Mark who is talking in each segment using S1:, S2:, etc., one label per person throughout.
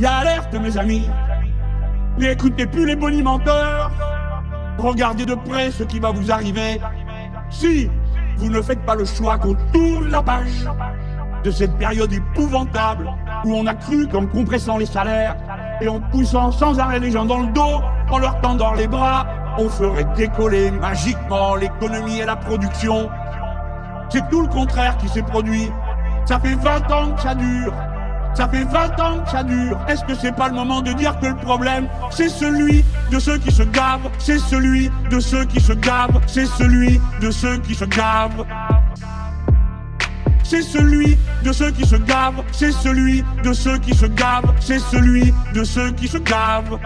S1: y a alerte, mes amis. N'écoutez plus les bonimenteurs. Regardez de près ce qui va vous arriver. Si vous ne faites pas le choix qu'on tourne la page de cette période épouvantable où on a cru qu'en compressant les salaires et en poussant sans arrêt les gens dans le dos, en leur tendant les bras, on ferait décoller magiquement l'économie et la production. C'est tout le contraire qui s'est produit. Ça fait 20 ans que ça dure. Ça fait 20 ans que ça dure. Est-ce que c'est pas le moment de dire que le problème, c'est celui de ceux qui se gavent, c'est celui de ceux qui se gavent, c'est celui de ceux qui se gavent. C'est celui de ceux qui se gavent, c'est celui de ceux qui se gavent, c'est celui de ceux qui se gavent.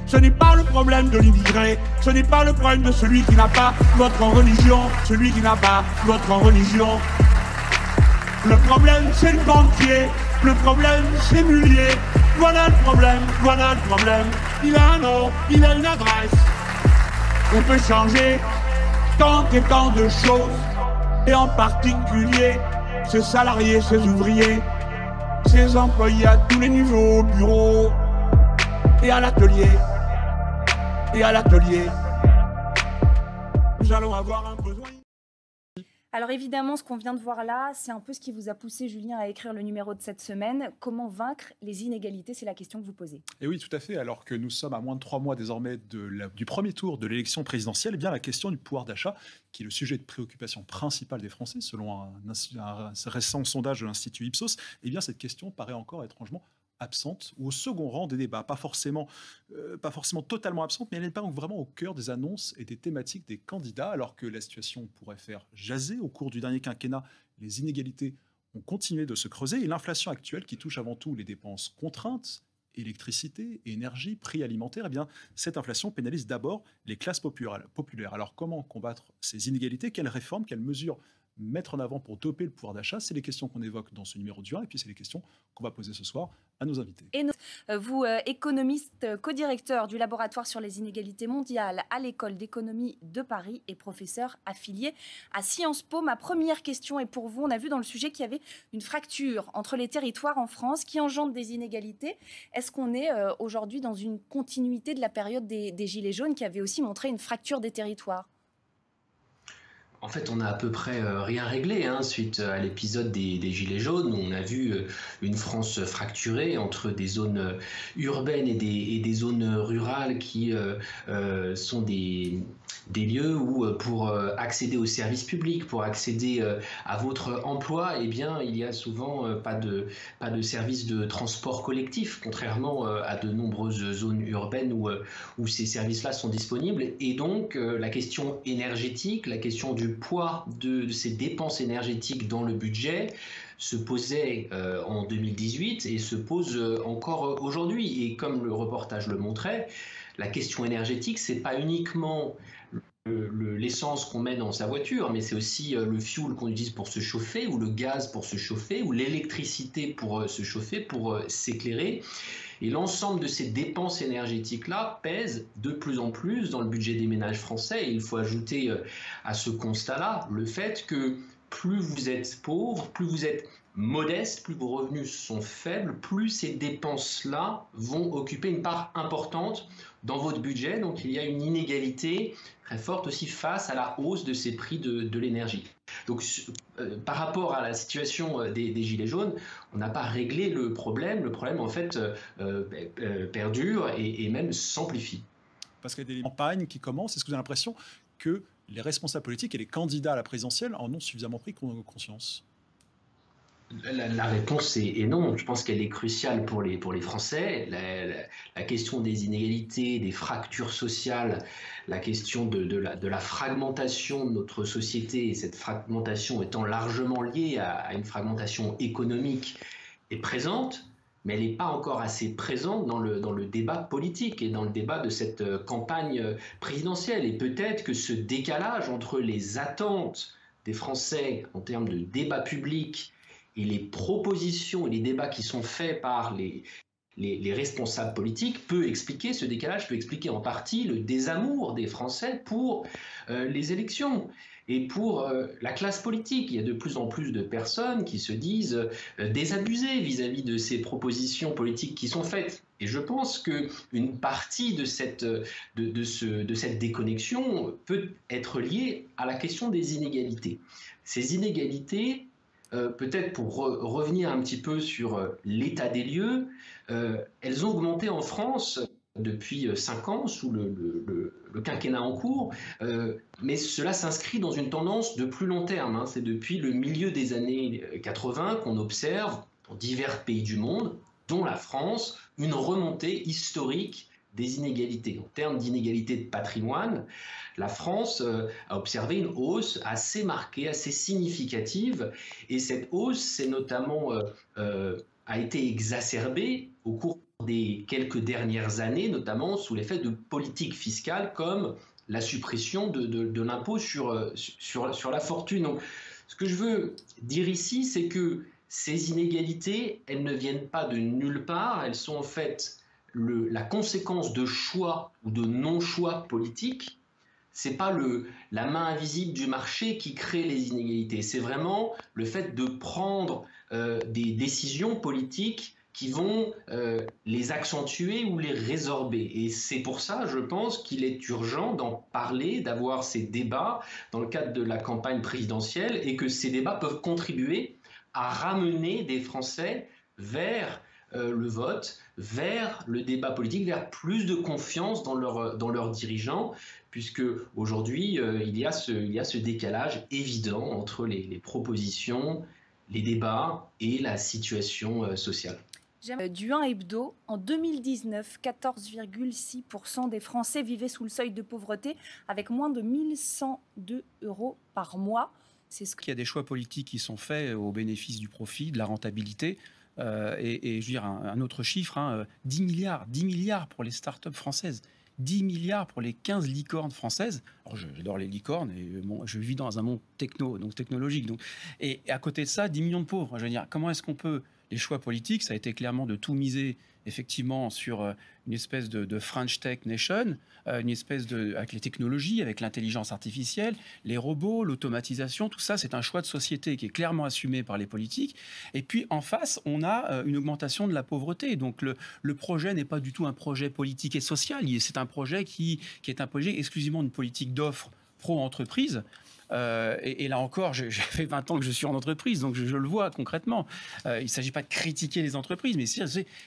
S1: Ce n'est pas le problème de l'immigré, ce n'est pas le problème de celui qui n'a pas votre religion, celui qui n'a pas votre religion. Le problème, c'est le banquier, le problème, c'est Mullier. Voilà le problème, voilà le problème. Il a un nom, il a une adresse. On peut changer tant et tant de choses, et en particulier ses salariés, ses ouvriers, ses employés à tous les niveaux, au bureau et à l'atelier. Et à l'atelier, nous allons avoir un besoin.
S2: Alors évidemment, ce qu'on vient de voir là, c'est un peu ce qui vous a poussé, Julien, à écrire le numéro de cette semaine. Comment vaincre les inégalités? C'est la question que vous posez.
S3: Et oui, tout à fait. Alors que nous sommes à moins de 3 mois désormais du premier tour de l'élection présidentielle, eh bien la question du pouvoir d'achat, qui est le sujet de préoccupation principal des Français, selon un récent sondage de l'Institut Ipsos, eh bien cette question paraît encore étrangement absente ou au second rang des débats, pas forcément totalement absente, mais elle n'est pas vraiment au cœur des annonces et des thématiques des candidats, alors que la situation pourrait faire jaser. Au cours du dernier quinquennat, les inégalités ont continué de se creuser et l'inflation actuelle, qui touche avant tout les dépenses contraintes, électricité, énergie, prix alimentaires, eh bien, cette inflation pénalise d'abord les classes populaires. Alors comment combattre ces inégalités? Quelles réformes, quelles mesures mettre en avant pour doper le pouvoir d'achat? C'est les questions qu'on évoque dans ce numéro du 1 et puis c'est les questions qu'on va poser ce soir à nos invités.
S2: Et vous, économiste, co-directeur du laboratoire sur les inégalités mondiales à l'École d'économie de Paris et professeur affilié à Sciences Po. Ma première question est pour vous. On a vu dans le sujet qu'il y avait une fracture entre les territoires en France qui engendre des inégalités. Est-ce qu'on est aujourd'hui dans une continuité de la période des Gilets jaunes qui avait aussi montré une fracture des territoires?
S4: En fait, on a à peu près rien réglé suite à l'épisode des Gilets jaunes, où on a vu une France fracturée entre des zones urbaines et des zones rurales qui sont des lieux où pour accéder aux services publics, pour accéder à votre emploi, eh bien, il y a souvent pas de service de transport collectif, contrairement à de nombreuses zones urbaines où ces services-là sont disponibles. Et donc, la question énergétique, la question du poids de ces dépenses énergétiques dans le budget se posait en 2018 et se pose encore aujourd'hui. Et comme le reportage le montrait, la question énergétique, c'est pas uniquement l'essence qu'on met dans sa voiture, mais c'est aussi le fuel qu'on utilise pour se chauffer, ou le gaz pour se chauffer, ou l'électricité pour se chauffer, pour s'éclairer. Et l'ensemble de ces dépenses énergétiques-là pèsent de plus en plus dans le budget des ménages français. Et il faut ajouter à ce constat-là le fait que plus vous êtes pauvre, plus vous êtes modeste, plus vos revenus sont faibles, plus ces dépenses-là vont occuper une part importante dans votre budget. Donc il y a une inégalité très forte aussi face à la hausse de ces prix de l'énergie. Donc par rapport à la situation des Gilets jaunes, on n'a pas réglé le problème. Le problème en fait perdure et même s'amplifie.
S3: Parce qu'il y a des campagnes qui commencent. Est-ce que vous avez l'impression que les responsables politiques et les candidats à la présidentielle en ont suffisamment pris conscience?
S4: La réponse est non. Je pense qu'elle est cruciale pour les Français. La question des inégalités, des fractures sociales, la question de la fragmentation de notre société, et cette fragmentation étant largement liée à une fragmentation économique, est présente, mais elle n'est pas encore assez présente dans le débat politique et dans le débat de cette campagne présidentielle. Et peut-être que ce décalage entre les attentes des Français en termes de débat public et les propositions et les débats qui sont faits par les les responsables politiques peut expliquer, ce décalage peut expliquer en partie le désamour des Français pour les élections et pour la classe politique. Il y a de plus en plus de personnes qui se disent désabusées vis-à-vis de ces propositions politiques qui sont faites. Et je pense qu'une partie de cette déconnexion peut être liée à la question des inégalités. Ces inégalités, peut-être pour revenir un petit peu sur l'état des lieux, elles ont augmenté en France depuis 5 ans, sous le quinquennat en cours, mais cela s'inscrit dans une tendance de plus long terme. C'est depuis le milieu des années 80 qu'on observe, dans divers pays du monde, dont la France, une remontée historique des inégalités. En termes d'inégalité de patrimoine, la France a observé une hausse assez marquée, assez significative, et cette hausse c'est notamment, a été exacerbée au cours des quelques dernières années, notamment sous l'effet de politiques fiscales comme la suppression de l'impôt sur la fortune. Donc, ce que je veux dire ici, c'est que ces inégalités, elles ne viennent pas de nulle part, elles sont en fait la conséquence de choix ou de non-choix politiques. Ce n'est pas la main invisible du marché qui crée les inégalités, c'est vraiment le fait de prendre des décisions politiques qui vont les accentuer ou les résorber. Et c'est pour ça, je pense, qu'il est urgent d'en parler, d'avoir ces débats dans le cadre de la campagne présidentielle, et que ces débats peuvent contribuer à ramener des Français vers le vote, vers le débat politique, vers plus de confiance dans leurs dirigeants, puisque aujourd'hui, il y a ce décalage évident entre les propositions, les débats et la situation sociale.
S2: Du 1 Hebdo, en 2019, 14,6% des Français vivaient sous le seuil de pauvreté avec moins de 1 102 € par mois. C'est ce
S5: qu'il y a des choix politiques qui sont faits au bénéfice du profit, de la rentabilité. Et je veux dire un autre chiffre, 10 milliards pour les startups françaises. 10 milliards pour les 15 licornes françaises. Alors j'adore les licornes et je vis dans un monde technologique. Et à côté de ça, 10 millions de pauvres. Je veux dire, comment est-ce qu'on peut... Les choix politiques, ça a été clairement de tout miser effectivement sur une espèce de French Tech Nation, avec les technologies, avec l'intelligence artificielle, les robots, l'automatisation, tout ça, c'est un choix de société qui est clairement assumé par les politiques. Et puis en face, on a une augmentation de la pauvreté. Donc le projet n'est pas du tout un projet politique et social, c'est un projet qui est un projet exclusivement d'une politique d'offre pro-entreprise. Et là encore, j'ai fait 20 ans que je suis en entreprise, donc je le vois concrètement. Il ne s'agit pas de critiquer les entreprises, mais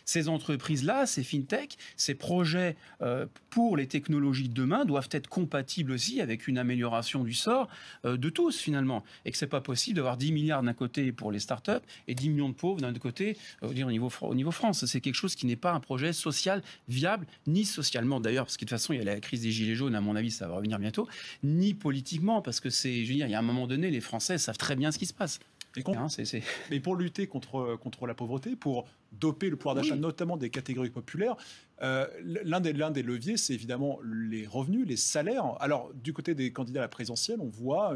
S5: ces entreprises-là, ces fintech, ces projets pour les technologies de demain doivent être compatibles aussi avec une amélioration du sort de tous finalement. Et que ce n'est pas possible d'avoir 10 milliards d'un côté pour les startups et 10 millions de pauvres d'un côté au niveau France. C'est quelque chose qui n'est pas un projet social viable, ni socialement d'ailleurs, parce que de toute façon, il y a la crise des Gilets jaunes, à mon avis, ça va revenir bientôt, ni politiquement, parce que je veux dire, il y a un moment donné, les Français savent très bien ce qui se passe.
S3: Mais pour lutter contre la pauvreté, pour doper le pouvoir d'achat, notamment des catégories populaires, l'un des leviers, c'est évidemment les revenus, les salaires. Alors, du côté des candidats à la présidentielle, on voit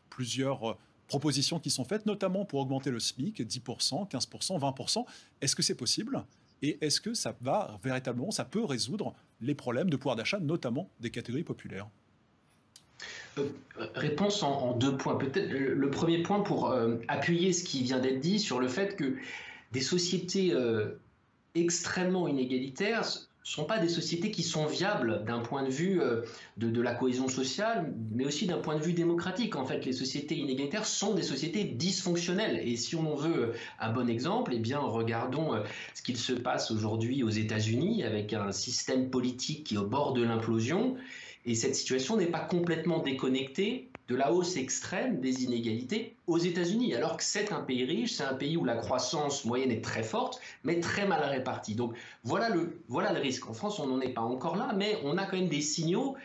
S3: plusieurs propositions qui sont faites, notamment pour augmenter le SMIC, 10%, 15%, 20%. Est-ce que c'est possible ? Et est-ce que ça peut résoudre les problèmes de pouvoir d'achat, notamment des catégories populaires ?
S4: Réponse en 2 points. Peut-être le premier point pour appuyer ce qui vient d'être dit sur le fait que des sociétés extrêmement inégalitaires ne sont pas des sociétés qui sont viables d'un point de vue de la cohésion sociale, mais aussi d'un point de vue démocratique. En fait, les sociétés inégalitaires sont des sociétés dysfonctionnelles. Et si on en veut un bon exemple, eh bien, regardons ce qu'il se passe aujourd'hui aux États-Unis avec un système politique qui est au bord de l'implosion. Et cette situation n'est pas complètement déconnectée de la hausse extrême des inégalités aux États-Unis, alors que c'est un pays riche, c'est un pays où la croissance moyenne est très forte, mais très mal répartie. Donc voilà le risque. En France, on n'en est pas encore là, mais on a quand même des signaux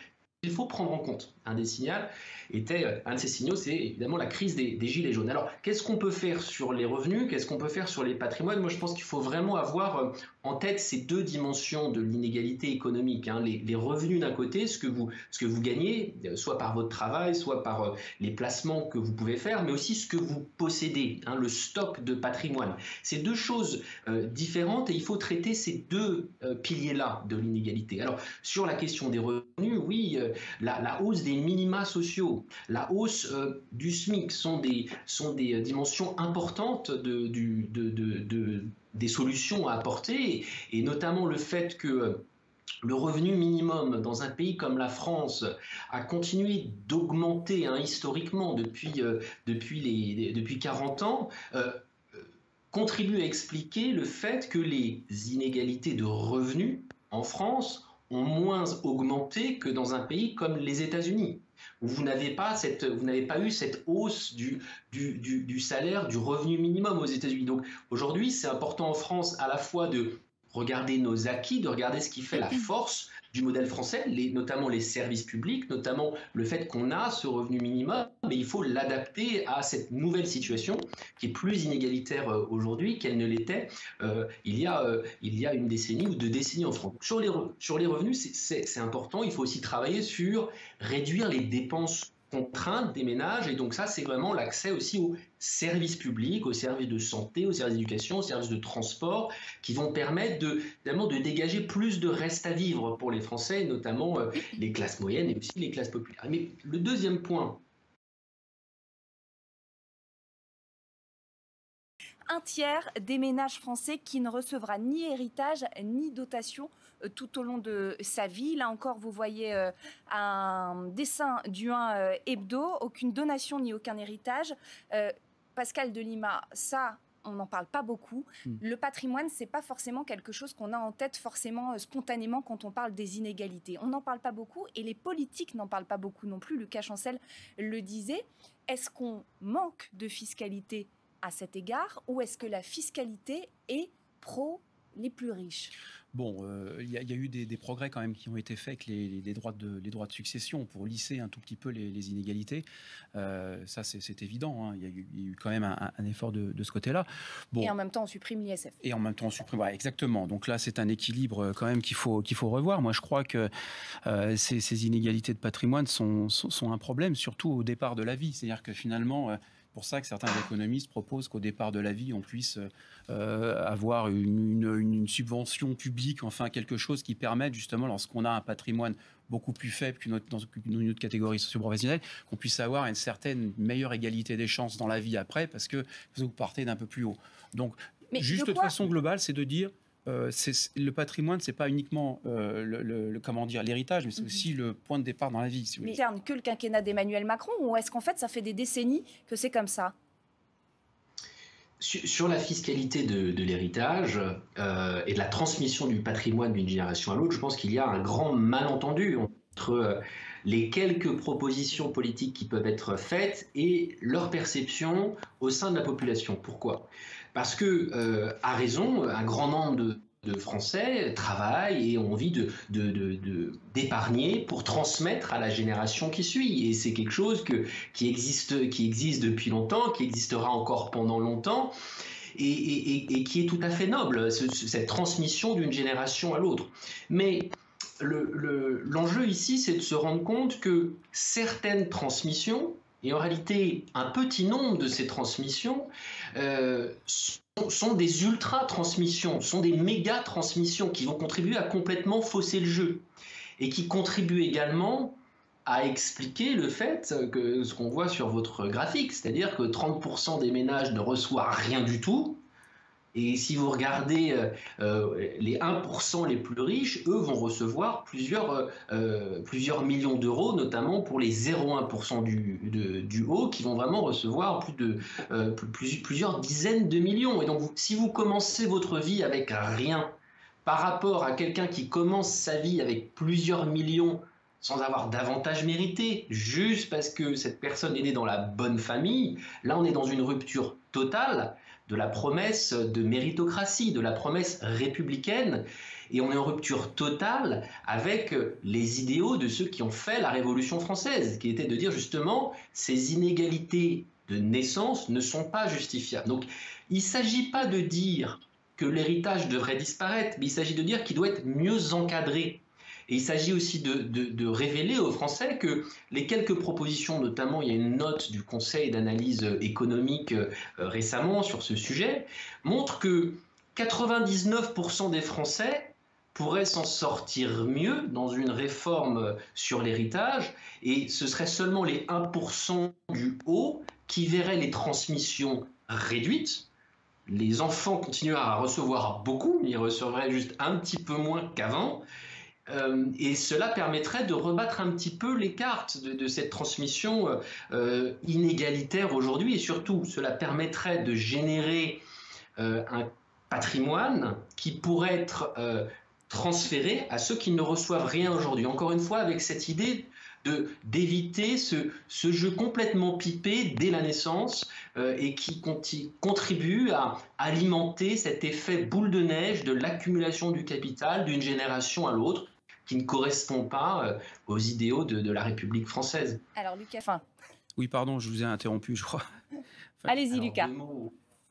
S4: qu'il faut prendre en compte. un des signaux, c'est évidemment la crise des gilets jaunes. Alors, qu'est-ce qu'on peut faire sur les revenus? Qu'est-ce qu'on peut faire sur les patrimoines? Moi, je pense qu'il faut vraiment avoir en tête ces deux dimensions de l'inégalité économique. Les revenus d'un côté, ce que vous gagnez, soit par votre travail, soit par les placements que vous pouvez faire, mais aussi ce que vous possédez, le stock de patrimoine. C'est deux choses différentes et il faut traiter ces deux piliers-là de l'inégalité. Alors, sur la question des revenus, oui, la hausse des minima sociaux, la hausse du SMIC sont des dimensions importantes des solutions à apporter, et notamment le fait que le revenu minimum dans un pays comme la France a continué d'augmenter historiquement depuis 40 ans, contribue à expliquer le fait que les inégalités de revenus en France ont moins augmenté que dans un pays comme les États-Unis, où vous n'avez pas eu cette hausse du salaire, du revenu minimum aux États-Unis. Donc aujourd'hui, c'est important en France à la fois de regarder nos acquis, de regarder ce qui fait la force du modèle français, notamment les services publics, notamment le fait qu'on a ce revenu minimum, mais il faut l'adapter à cette nouvelle situation qui est plus inégalitaire aujourd'hui qu'elle ne l'était il y a une décennie ou 2 décennies en France. Sur les revenus, c'est important, il faut aussi travailler sur réduire les dépenses contraintes des ménages, et donc ça, c'est vraiment l'accès aussi aux services publics, aux services de santé, aux services d'éducation, aux services de transport, qui vont permettre de dégager plus de reste à vivre pour les Français, notamment les classes moyennes et aussi les classes populaires. Mais le deuxième point...
S2: Un tiers des ménages français qui ne recevra ni héritage ni dotation tout au long de sa vie. Là encore, vous voyez un dessin du 1 hebdo, aucune donation ni aucun héritage. Pascal Delima, ça, on n'en parle pas beaucoup. Le patrimoine, c'est pas forcément quelque chose qu'on a en tête forcément spontanément quand on parle des inégalités. On n'en parle pas beaucoup et les politiques n'en parlent pas beaucoup non plus. Lucas Chancel le disait. Est-ce qu'on manque de fiscalité à cet égard, ou est-ce que la fiscalité est pro les plus riches?
S5: Bon, il y a eu des progrès quand même qui ont été faits avec les droits de succession pour lisser un tout petit peu les inégalités. Ça, c'est évident. Il y a eu quand même un effort de ce côté-là. Bon.
S2: Et en même temps, on supprime l'ISF.
S5: Et en même temps, on supprime. Ouais, exactement. Donc là, c'est un équilibre quand même qu'il faut revoir. Moi, je crois que ces inégalités de patrimoine sont un problème, surtout au départ de la vie. C'est-à-dire que finalement... C'est pour ça que certains économistes proposent qu'au départ de la vie, on puisse avoir une subvention publique, enfin quelque chose qui permette justement, lorsqu'on a un patrimoine beaucoup plus faible dans une autre catégorie socio-professionnelle, qu'on puisse avoir une certaine meilleure égalité des chances dans la vie après, parce que vous partez d'un peu plus haut. Donc, juste de façon globale, c'est de dire... le patrimoine, c'est pas uniquement l'héritage, mais c'est aussi le point de départ dans la vie. Si vous voulez.
S2: Mais que le quinquennat d'Emmanuel Macron, ou est-ce qu'en fait ça fait des décennies que c'est comme ça?
S4: Sur la fiscalité de l'héritage et de la transmission du patrimoine d'une génération à l'autre, je pense qu'il y a un grand malentendu entre les quelques propositions politiques qui peuvent être faites et leur perception au sein de la population. Pourquoi ? Parce que, à raison, un grand nombre de Français travaillent et ont envie d'épargner pour transmettre à la génération qui suit. Et c'est quelque chose qui existe depuis longtemps, qui existera encore pendant longtemps, et qui est tout à fait noble, cette transmission d'une génération à l'autre. Mais l'enjeu ici, c'est de se rendre compte que certaines transmissions, et en réalité, un petit nombre de ces transmissions sont des ultra-transmissions, sont des méga-transmissions qui vont contribuer à complètement fausser le jeu et qui contribuent également à expliquer le fait que ce qu'on voit sur votre graphique, c'est-à-dire que 30% des ménages ne reçoivent rien du tout. Et si vous regardez les 1% les plus riches, eux vont recevoir plusieurs millions d'euros, notamment pour les 0,1% du haut, qui vont vraiment recevoir plusieurs dizaines de millions. Et donc, si vous commencez votre vie avec rien, par rapport à quelqu'un qui commence sa vie avec plusieurs millions, sans avoir davantage mérité, juste parce que cette personne est née dans la bonne famille, là on est dans une rupture totale, de la promesse de méritocratie, de la promesse républicaine. Et on est en rupture totale avec les idéaux de ceux qui ont fait la Révolution française, qui était de dire justement ces inégalités de naissance ne sont pas justifiables. Donc il ne s'agit pas de dire que l'héritage devrait disparaître, mais il s'agit de dire qu'il doit être mieux encadré. Et il s'agit aussi de révéler aux Français que les quelques propositions, notamment il y a une note du Conseil d'analyse économique récemment sur ce sujet, montrent que 99% des Français pourraient s'en sortir mieux dans une réforme sur l'héritage, et ce serait seulement les 1% du haut qui verraient les transmissions réduites. Les enfants continueraient à recevoir beaucoup, mais ils recevraient juste un petit peu moins qu'avant. Et cela permettrait de rebattre un petit peu les cartes de cette transmission inégalitaire aujourd'hui. Et surtout, cela permettrait de générer un patrimoine qui pourrait être transféré à ceux qui ne reçoivent rien aujourd'hui. Encore une fois, avec cette idée d'éviter ce jeu complètement pipé dès la naissance et qui contribue à alimenter cet effet boule de neige de l'accumulation du capital d'une génération à l'autre, qui ne correspond pas aux idéaux de la République française.
S2: Alors Lucas,
S5: Oui, pardon, je vous ai interrompu, je crois.
S2: Allez-y Lucas.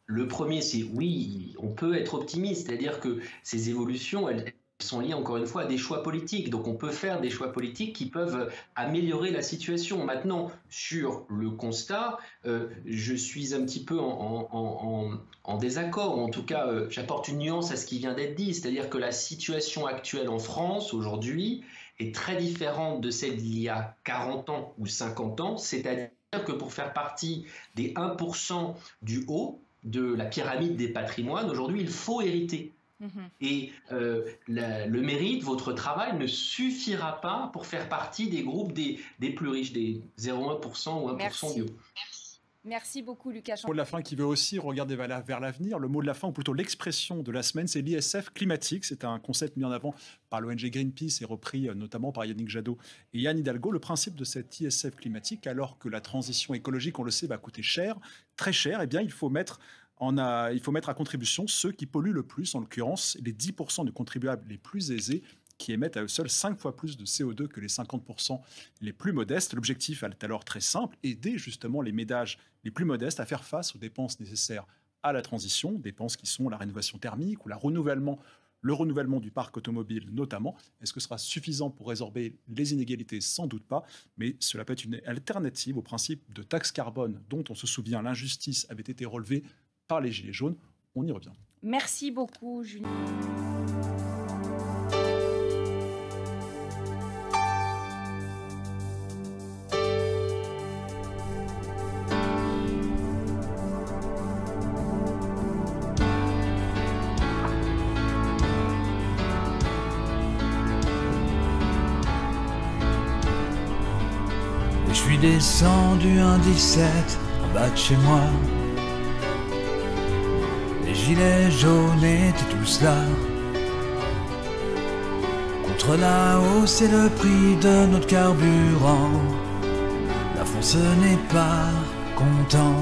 S4: Le premier, c'est oui, on peut être optimiste, c'est-à-dire que ces évolutions, elles sont liées encore une fois à des choix politiques. Donc on peut faire des choix politiques qui peuvent améliorer la situation. Maintenant, sur le constat, je suis un petit peu en désaccord. En tout cas, j'apporte une nuance à ce qui vient d'être dit. C'est-à-dire que la situation actuelle en France aujourd'hui est très différente de celle d'il y a 40 ans ou 50 ans. C'est-à-dire que pour faire partie des 1% du haut de la pyramide des patrimoines, aujourd'hui, il faut hériter. Et le mérite, votre travail ne suffira pas pour faire partie des groupes des plus riches, des 0,1% ou 1% du haut.
S2: Merci beaucoup Lucas.
S3: Le mot de la fin qui veut aussi regarder vers l'avenir, le mot de la fin, ou plutôt l'expression de la semaine, c'est l'ISF climatique. C'est un concept mis en avant par l'ONG Greenpeace et repris notamment par Yannick Jadot et Yann Hidalgo. Le principe de cet ISF climatique, alors que la transition écologique, on le sait, va coûter cher, très cher, eh bien il faut mettre à contribution ceux qui polluent le plus, en l'occurrence les 10% de contribuables les plus aisés, qui émettent à eux seuls 5 fois plus de CO2 que les 50% les plus modestes. L'objectif est alors très simple, aider justement les ménages les plus modestes à faire face aux dépenses nécessaires à la transition, dépenses qui sont la rénovation thermique ou le renouvellement du parc automobile notamment. Est-ce que ce sera suffisant pour résorber les inégalités? Sans doute pas, mais cela peut être une alternative au principe de taxe carbone dont on se souvient, l'injustice avait été relevée par les Gilets jaunes. On y revient.
S2: Merci beaucoup, Julien.
S6: Je suis descendu un 17 en bas de chez moi. Les gilets jaunes étaient tous là. Contre la hausse et le prix de notre carburant, la France n'est pas contente.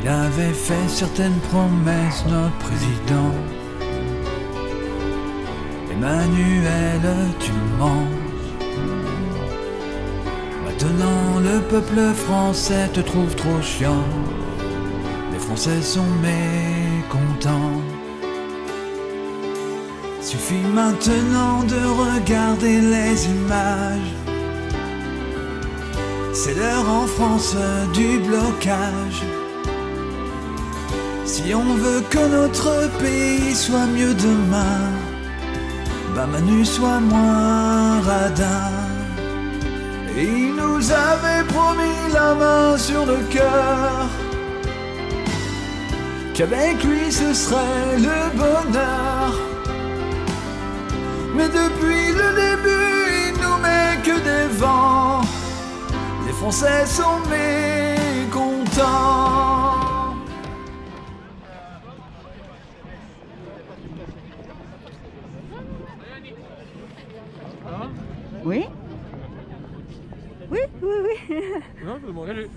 S6: Il avait fait certaines promesses, notre président. Emmanuel, tu mens. Maintenant le peuple français te trouve trop chiant. Les Français sont mécontents. Suffit maintenant de regarder les images. C'est l'heure en France du blocage. Si on veut que notre pays soit mieux demain, bah Manu soit moins radin. Et il nous avait promis la main sur le cœur, qu'avec lui ce serait le bonheur. Mais depuis le début, il nous met que des vents. Les Français sont mécontents.
S7: Oui? Oui.
S8: Non, je demandais le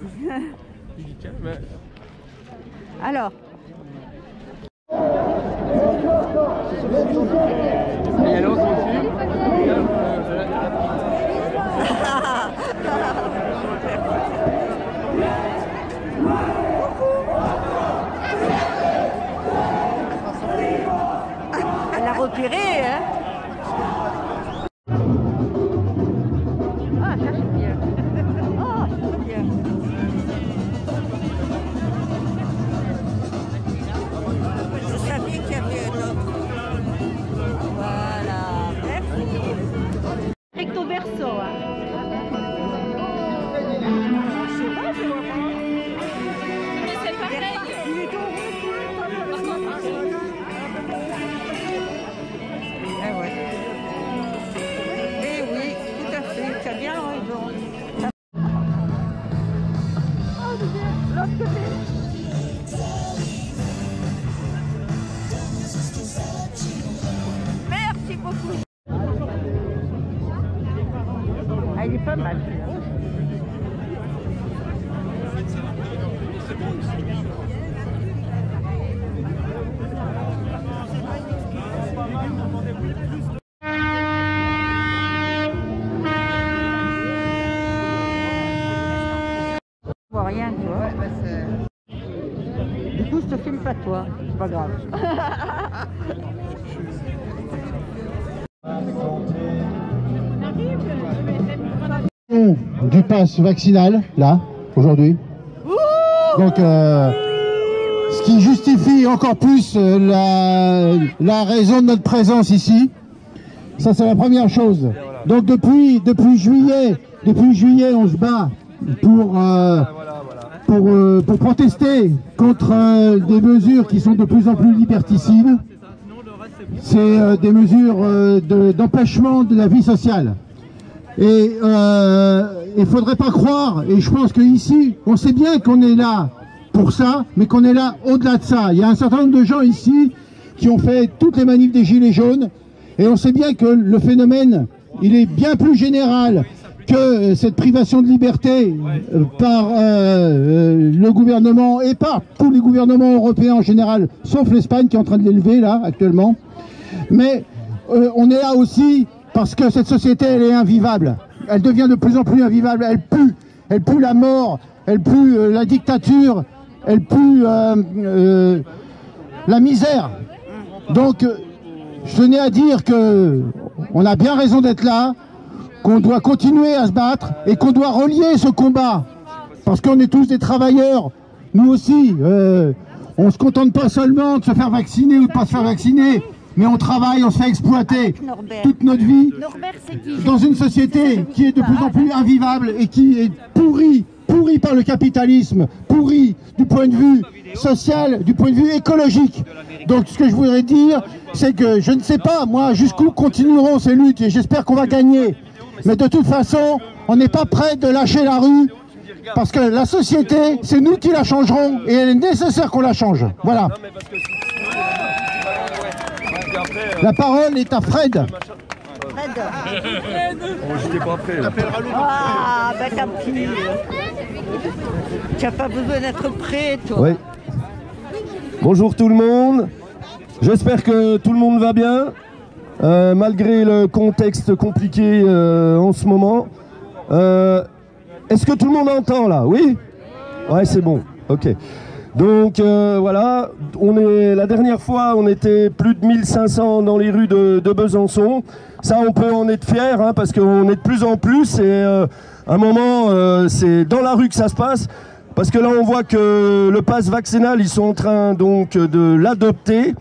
S8: mais...
S7: Alors. Elle a repéré, hein. Ah, ça c'est bien. Ah, c'est bien. Je savais qu'il y avait un autre. Voilà, merci. Recto verso, hein.
S2: C'est pareil.
S7: Ah ouais. Eh oui, tout à fait, tu as bien raison. L'autre côté. Merci beaucoup. Ah, il est pas mal. Je vois rien, tu vois. Du coup, je te filme pas toi, c'est pas grave.
S8: Du pass vaccinal, là, aujourd'hui. Donc, ce qui justifie encore plus la raison de notre présence ici. Ça, c'est la première chose. Donc, depuis juillet, on se bat pour protester contre des mesures qui sont de plus en plus liberticides. C'est des mesures d'empêchement de la vie sociale. Et il faudrait pas croire, et je pense qu'ici, on sait bien qu'on est là pour ça, mais qu'on est là au-delà de ça. Il y a un certain nombre de gens ici qui ont fait toutes les manifs des Gilets jaunes, et on sait bien que le phénomène, il est bien plus général que cette privation de liberté par le gouvernement et par tous les gouvernements européens en général, sauf l'Espagne qui est en train de l'élever là actuellement. Mais on est là aussi parce que cette société, elle est invivable. Elle devient de plus en plus invivable. Elle pue la mort, elle pue la dictature, elle pue la misère. Donc, je tenais à dire que on a bien raison d'être là, qu'on doit continuer à se battre et qu'on doit relier ce combat. Parce qu'on est tous des travailleurs. Nous aussi, on ne se contente pas seulement de se faire vacciner ou de ne pas se faire vacciner. Mais on travaille, on se fait exploiter toute notre vie dans une société qui est de plus en plus invivable et qui est pourrie par le capitalisme, pourrie du point de vue social, du point de vue écologique. Donc ce que je voudrais dire, c'est que je ne sais pas, moi, jusqu'où continueront ces luttes et j'espère qu'on va gagner. Mais de toute façon, on n'est pas prêt de lâcher la rue parce que la société, c'est nous qui la changerons et elle est nécessaire qu'on la change. Voilà. La parole est à Fred.
S7: J'étais pas prêt. Ah, bah tant pis. Tu n'as pas besoin d'être prêt, toi.
S9: Oui. Bonjour tout le monde. J'espère que tout le monde va bien, malgré le contexte compliqué en ce moment. Est-ce que tout le monde entend là? Oui? Ouais, c'est bon. Ok. Donc voilà, la dernière fois on était plus de 1500 dans les rues de Besançon. Ça on peut en être fier hein, parce qu'on est de plus en plus et à un moment c'est dans la rue que ça se passe. Parce que là on voit que le pass vaccinal ils sont en train donc de l'adopter.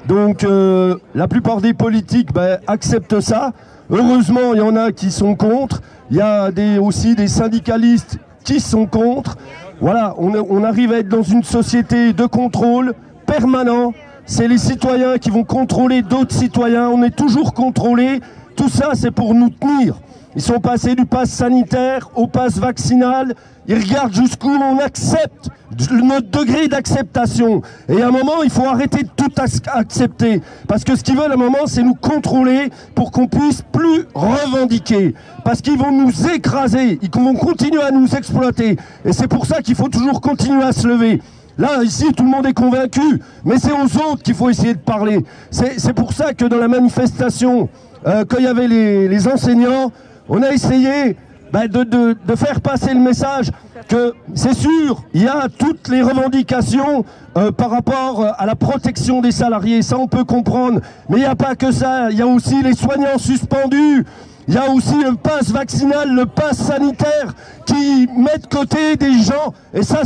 S9: Donc la plupart des politiques acceptent ça. Heureusement il y en a qui sont contre. Il y a aussi des syndicalistes qui sont contre. Voilà, on arrive à être dans une société de contrôle permanent. C'est les citoyens qui vont contrôler d'autres citoyens. On est toujours contrôlés. Tout ça, c'est pour nous tenir. Ils sont passés du pass sanitaire au pass vaccinal. Ils regardent jusqu'où on accepte notre degré d'acceptation. Et à un moment, il faut arrêter de tout accepter. Parce que ce qu'ils veulent à un moment, c'est nous contrôler pour qu'on puisse plus revendiquer. Parce qu'ils vont nous écraser. Ils vont continuer à nous exploiter. Et c'est pour ça qu'il faut toujours continuer à se lever. Là, ici, tout le monde est convaincu, mais c'est aux autres qu'il faut essayer de parler. C'est pour ça que dans la manifestation, quand il y avait les enseignants, on a essayé de faire passer le message que c'est sûr, il y a toutes les revendications par rapport à la protection des salariés, ça on peut comprendre, mais il n'y a pas que ça, il y a aussi les soignants suspendus, il y a aussi le pass vaccinal, le pass sanitaire qui met de côté des gens, et ça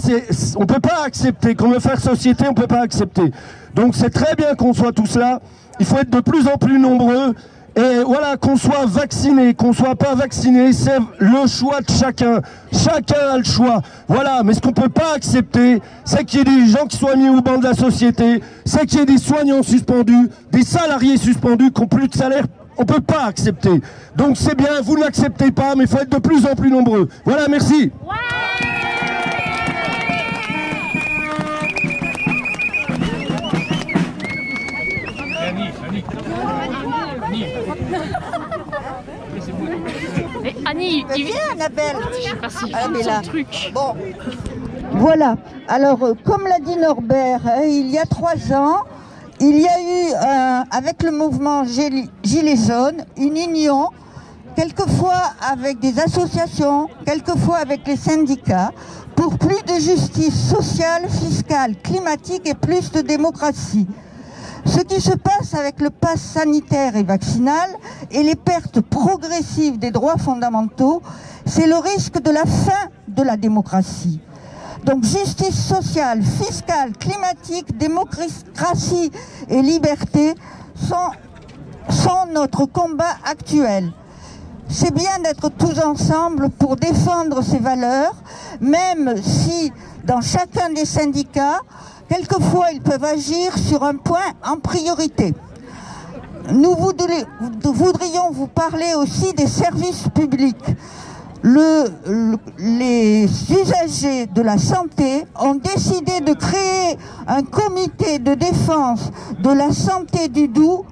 S9: on ne peut pas accepter, comme le faire société, on ne peut pas accepter. Donc c'est très bien qu'on soit tous là, il faut être de plus en plus nombreux. Et voilà, qu'on soit vacciné, qu'on soit pas vacciné, c'est le choix de chacun. Chacun a le choix. Voilà, mais ce qu'on peut pas accepter, c'est qu'il y ait des gens qui soient mis au banc de la société, c'est qu'il y ait des soignants suspendus, des salariés suspendus qui n'ont plus de salaire. On peut pas accepter. Donc c'est bien, vous ne l'acceptez pas, mais il faut être de plus en plus nombreux. Voilà, merci.
S10: Mais Annie,
S7: il vient, Annabelle.
S10: Je sais pas si
S7: là.
S10: Truc.
S7: Bon. Voilà. Alors, comme l'a dit Norbert, il y a 3 ans, il y a eu, avec le mouvement Gilets jaunes, une union, quelquefois avec des associations, quelquefois avec les syndicats, pour plus de justice sociale, fiscale, climatique et plus de démocratie. Ce qui se passe avec le pass sanitaire et vaccinal et les pertes progressives des droits fondamentaux, c'est le risque de la fin de la démocratie. Donc justice sociale, fiscale, climatique, démocratie et liberté sont notre combat actuel. C'est bien d'être tous ensemble pour défendre ces valeurs, même si dans chacun des syndicats, quelquefois, ils peuvent agir sur un point en priorité. Nous voudrions vous parler aussi des services publics. Les usagers de la santé ont décidé de créer un comité de défense de la santé du Doubs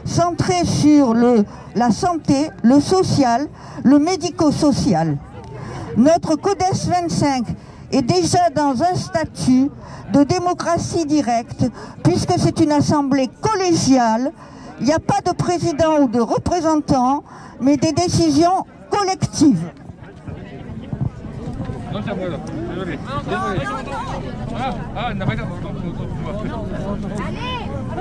S7: centré sur la santé, le social, le médico-social. Notre CODES 25 est déjà dans un statut de démocratie directe, puisque c'est une assemblée collégiale. Il n'y a pas de président ou de représentant, mais des décisions collectives.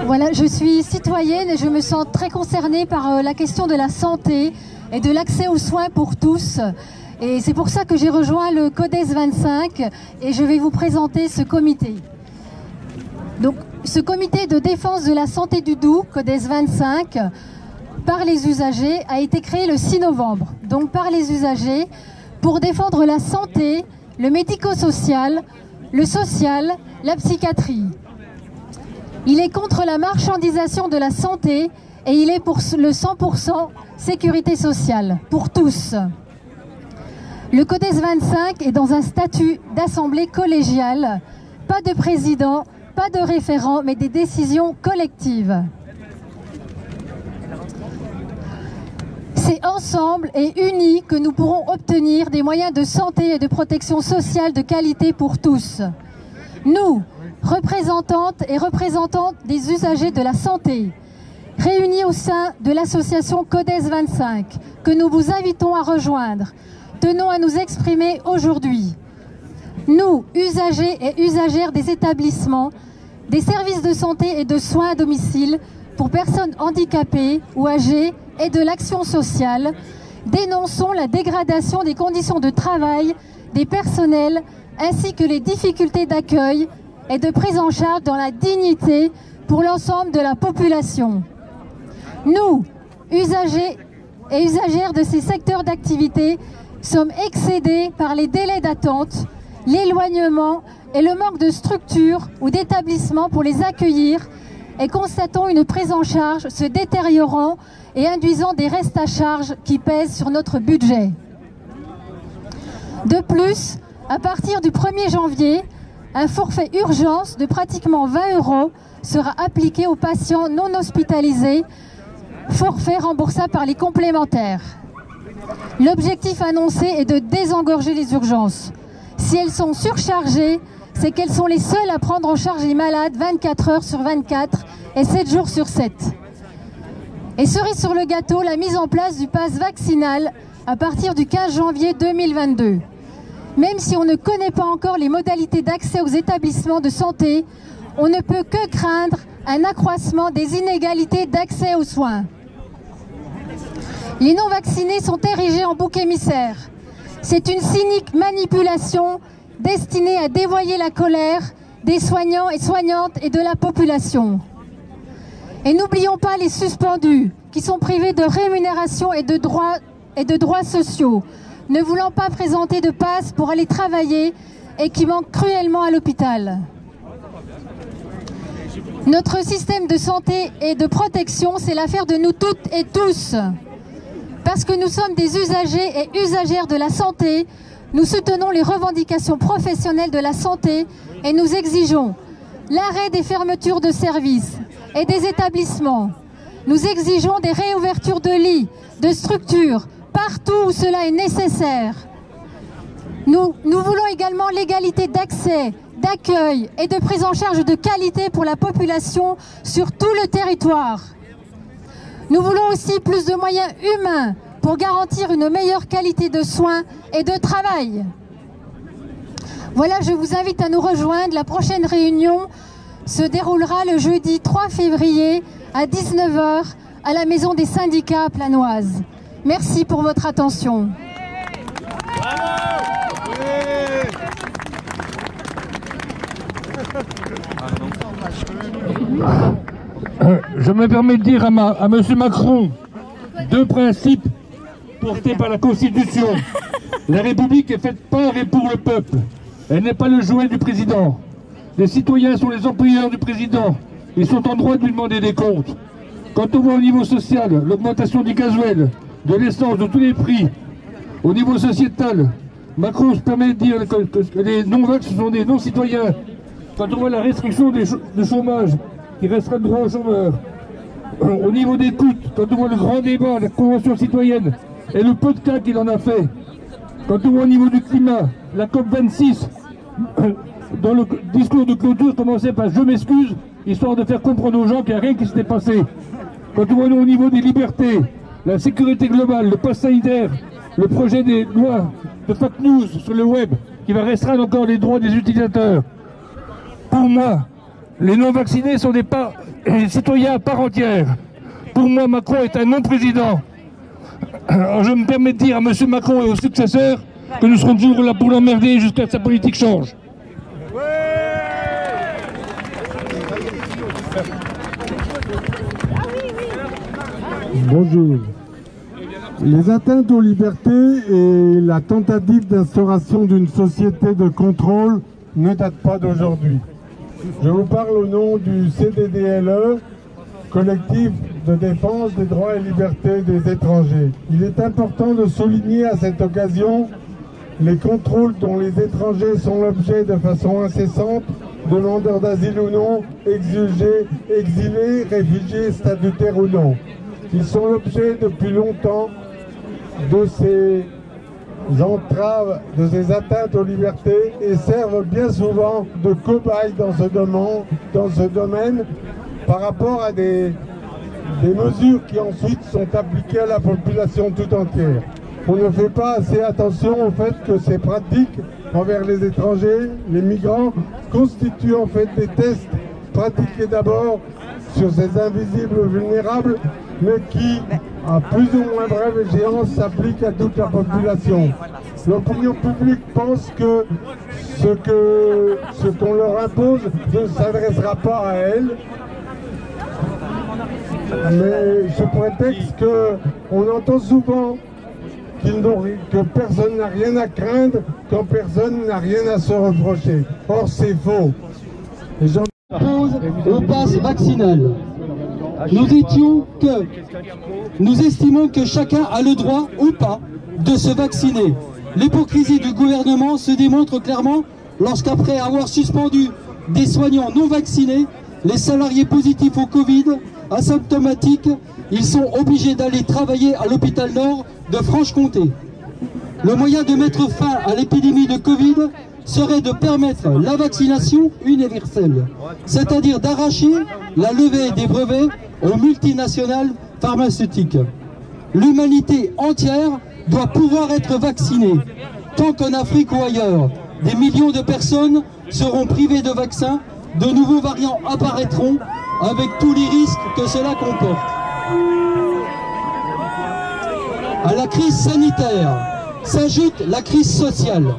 S10: Voilà, je suis citoyenne et je me sens très concernée par la question de la santé et de l'accès aux soins pour tous. Et c'est pour ça que j'ai rejoint le CODES 25 et je vais vous présenter ce comité. Donc, ce comité de défense de la santé du Doubs, CODES 25, par les usagers, a été créé le 6 novembre. Donc par les usagers, pour défendre la santé, le médico-social, le social, la psychiatrie. Il est contre la marchandisation de la santé et il est pour le 100% sécurité sociale, pour tous. Le CODES 25 est dans un statut d'assemblée collégiale, pas de président, pas de référent, mais des décisions collectives. C'est ensemble et unis que nous pourrons obtenir des moyens de santé et de protection sociale de qualité pour tous. Nous, représentantes et représentants des usagers de la santé, réunis au sein de l'association CODES 25, que nous vous invitons à rejoindre, tenons à nous exprimer aujourd'hui. Nous, usagers et usagères des établissements, des services de santé et de soins à domicile pour personnes handicapées ou âgées et de l'action sociale, dénonçons la dégradation des conditions de travail des personnels ainsi que les difficultés d'accueil et de prise en charge dans la dignité pour l'ensemble de la population. Nous, usagers et usagères de ces secteurs d'activité, sommes excédés par les délais d'attente, l'éloignement et le manque de structures ou d'établissements pour les accueillir et constatons une prise en charge se détériorant et induisant des restes à charge qui pèsent sur notre budget. De plus, à partir du 1er janvier, un forfait urgence de pratiquement 20 € sera appliqué aux patients non hospitalisés, forfait remboursable par les complémentaires. L'objectif annoncé est de désengorger les urgences. Si elles sont surchargées, c'est qu'elles sont les seules à prendre en charge les malades 24 heures sur 24 et 7 jours sur 7. Et cerise sur le gâteau, la mise en place du pass vaccinal à partir du 15 janvier 2022. Même si on ne connaît pas encore les modalités d'accès aux établissements de santé, on ne peut que craindre un accroissement des inégalités d'accès aux soins. Les non-vaccinés sont érigés en bouc émissaire. C'est une cynique manipulation destinée à dévoyer la colère des soignants et soignantes et de la population. Et n'oublions pas les suspendus qui sont privés de rémunération et de droits sociaux, ne voulant pas présenter de passe pour aller travailler et qui manquent cruellement à l'hôpital. Notre système de santé et de protection, c'est l'affaire de nous toutes et tous. Parce que nous sommes des usagers et usagères de la santé, nous soutenons les revendications professionnelles de la santé et nous exigeons l'arrêt des fermetures de services et des établissements. Nous exigeons des réouvertures de lits, de structures, partout où cela est nécessaire. Nous voulons également l'égalité d'accès, d'accueil et de prise en charge de qualité pour la population sur tout le territoire. Nous voulons aussi plus de moyens humains pour garantir une meilleure qualité de soins et de travail. Voilà, je vous invite à nous rejoindre. La prochaine réunion se déroulera le jeudi 3 février à 19 h à la Maison des syndicats à Planoise. Merci pour votre attention.
S11: Je me permets de dire à M. Macron deux principes portés par la Constitution. La République est faite par et pour le peuple. Elle n'est pas le jouet du président. Les citoyens sont les employeurs du président. Ils sont en droit de lui demander des comptes. Quand on voit au niveau social l'augmentation du gasoil, de l'essence, de tous les prix, au niveau sociétal, Macron se permet de dire que les non-vax sont des non-citoyens. Quand on voit la restriction du chômage, qui restera de droit aux chômeurs, au niveau des coûts, quand on voit le grand débat, la Convention citoyenne, et le peu de cas qu'il en a fait, quand on voit au niveau du climat, la COP26, dans le discours de clôture, commençait par « je m'excuse », histoire de faire comprendre aux gens qu'il n'y a rien qui s'était passé. Quand on voit au niveau des libertés, la sécurité globale, le pass sanitaire, le projet des lois de fake news sur le web, qui va restreindre encore les droits des utilisateurs. Pour moi, les non-vaccinés sont des citoyens à part entière. Pour moi, Macron est un non-président. Alors je me permets de dire à M. Macron et aux successeurs que nous serons toujours là pour l'emmerder jusqu'à ce que sa politique change.
S8: Bonjour. Les atteintes aux libertés et la tentative d'instauration d'une société de contrôle ne datent pas d'aujourd'hui. Je vous parle au nom du CDDLE, collectif de défense des droits et libertés des étrangers. Il est important de souligner à cette occasion les contrôles dont les étrangers sont l'objet de façon incessante, demandeurs d'asile ou non, exilés, réfugiés, statutaires ou non. Ils sont l'objet depuis longtemps de ces entraves, de ces atteintes aux libertés et servent bien souvent de cobayes dans ce domaine par rapport à des mesures qui ensuite sont appliquées à la population tout entière. On ne fait pas assez attention au fait que ces pratiques envers les étrangers, les migrants, constituent en fait des tests pratiqués d'abord sur ces invisibles vulnérables, mais qui, à plus ou moins brève échéance, s'appliquent à toute la population. L'opinion publique pense que ce qu'on leur impose ne s'adressera pas à elle, mais sous prétexte qu'on entend souvent que personne n'a rien à craindre quand personne n'a rien à se reprocher. Or c'est faux. Les gens
S12: posent au pass vaccinal. Nous estimons que chacun a le droit ou pas de se vacciner. L'hypocrisie du gouvernement se démontre clairement lorsqu'après avoir suspendu des soignants non vaccinés, les salariés positifs au Covid, asymptomatiques, ils sont obligés d'aller travailler à l'hôpital Nord de Franche-Comté. Le moyen de mettre fin à l'épidémie de Covid, serait de permettre la vaccination universelle, c'est-à-dire d'arracher la levée des brevets aux multinationales pharmaceutiques. L'humanité entière doit pouvoir être vaccinée. Tant qu'en Afrique ou ailleurs, des millions de personnes seront privées de vaccins, de nouveaux variants apparaîtront avec tous les risques que cela comporte. À la crise sanitaire s'ajoute la crise sociale.